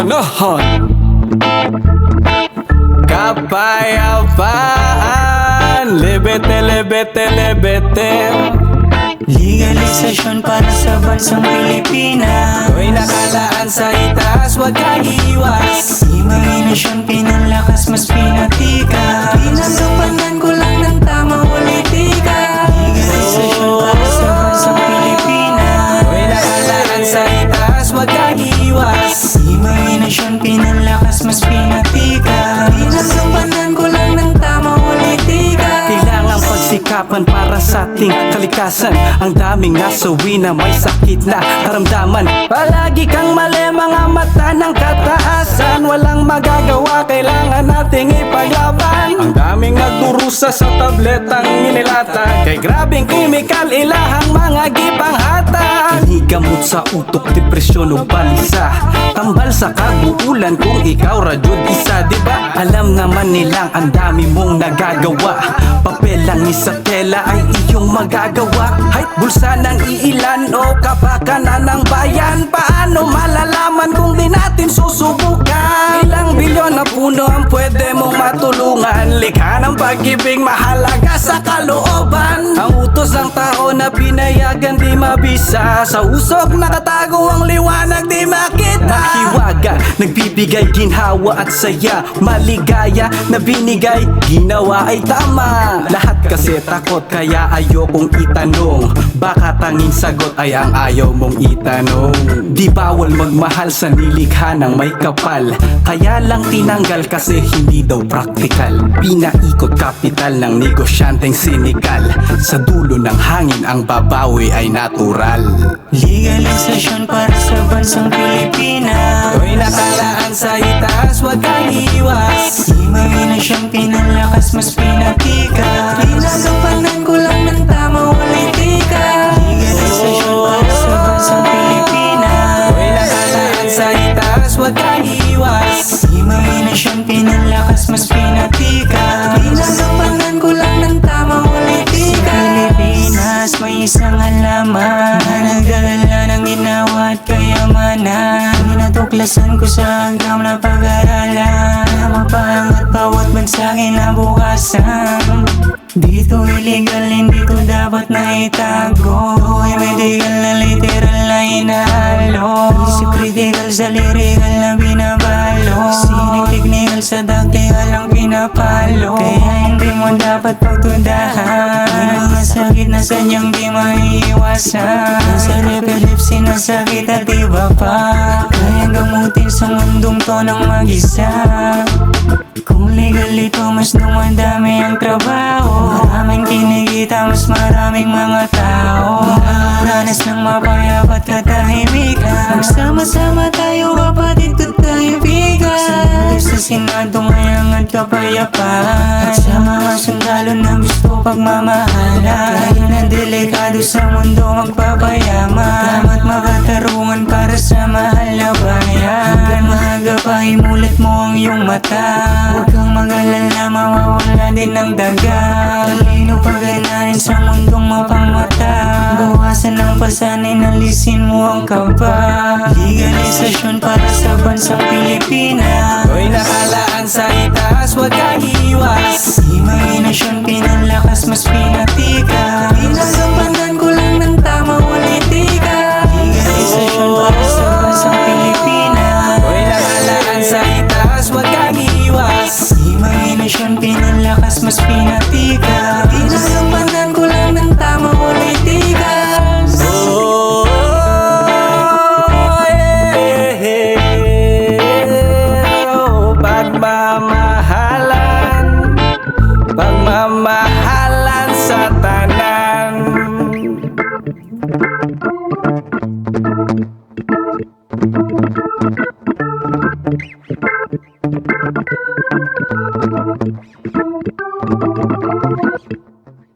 panahon. Kapayapaan, lebete, lebete, lebete. Legalisasyon para sa bansang Pilipinas. Ko'y nakalaan sa itaas, huwag kang iiwas. Imahinasyon pinalakas, mas pinatika. Pinagampanan ko lang ng tamang politika. Legalisasyon para sa bansang Pilipinas. Ko'y nakalaan sa itaas, huwag kang iiwas. Imahinasyon pinalakas, mas pinatika. Pinagampanan ko lang ng tamang politika. Kailangang pagsikapan para sa ating kalikasan. Ang daming nasawi na may sakit na karamdaman. Palagi kang mali, mga mata ng kataasan. Walang magagawa, kailangan nating ipaglaban. Ang daming nagdurusa sa tabletang inilata. Kay grabing chemical, ilahang mga gipanghatag. Hinigamot sa utok, depresyon o balisa. Tambal sa kaguulan kung ikaw radyod isa, diba? Alam naman nilang ang dami mong nagagawa. Papel lang isa tela ay iyong magagawa. Kahit bulsa ng iilan o kapakanan ng bayan. Paano malalaman kung di natin susubukan? Ilang bilyon na puno ang pwede mong matulungan. Likha ng pag-ibig, mahalaga sa kalooban. Ang utos ng tao na pinayagan di mabisa. Sa usok nakatago ang liwanag di makita. Hiwaga, nagbibigay ginhawa at saya. Maligaya na binigay, ginawa ay tama. Lahat kasi takot kaya ayokong itanong. Baka tanging sagot ay ang ayaw mong itanong. Di bawal magmahal sa nilikha ng may kapal. Kaya lang tinanggal kasi hindi daw praktikal. Pinaikot kapital ng negosyanteng sinikal. Sa dulo ng hangin ang babawi ay natural. Legalisasyon para sa bansang Pilipinas. Ko'y nakalaan sa itaas, huwag kang iiwas. Imahinasyon pinalakas, mas pinatika. Pinagampanan ko lang ng tamang politika. Legalisasyon para sa bansang Pilipinas. Ko'y nakalaan sa itaas, huwag kang iiwas. Imahinasyon pinalakas, mas pinatika. Pinagampanan ko lang ng tamang politika. Sa Pilipinas may isang halaman na nagdadala ng ginawa at kayamanan. Natuklasan ko sa hanggang na pag-aralan na mapaangat bawat bansa kinabukasan. Dito illegal, hindi to dapat na itago. Ay medical na literal na inahalo. Isip critical sa lyrical na binabalo. Sinig technical sa tactical ang pinapalo. Kaya hindi mo dapat pagtudahan. May mga sakit na sadyang di maiiwasan. Sa epilepsy na sakit at iba pa. Kaya gamutin sa mundong to ng mag-isa. Kung legal ito, mas dumadami ang trabaho. Maraming kinikita, mas maraming mga tao. Makakaranas ng mapayap at katahimikan. Magsama-sama tayo, kapatid ko tayo bigan. Sa Senado ngayang at kapayapaan. At sa mga sundalo na gusto pagmamahalan. Tayo na delikado sa mundo magpapayaman. Dapat makatarungan para sa mahal na bayan. Hanggang maaga pa imulat mo ang iyong mata. Huwag kang mag-alala, mawawala din ng daga. Talino paganahin sa mundong mapangmata. Bawasan ang pasanay, nalisin mo ang kaba. Legalisasyon para sa bansang Pilipinas. Ko'y nakalaan sa itaas, huwag kang iiwas. Imahinasyon pinalakas, mas pinatika. Pinagampanan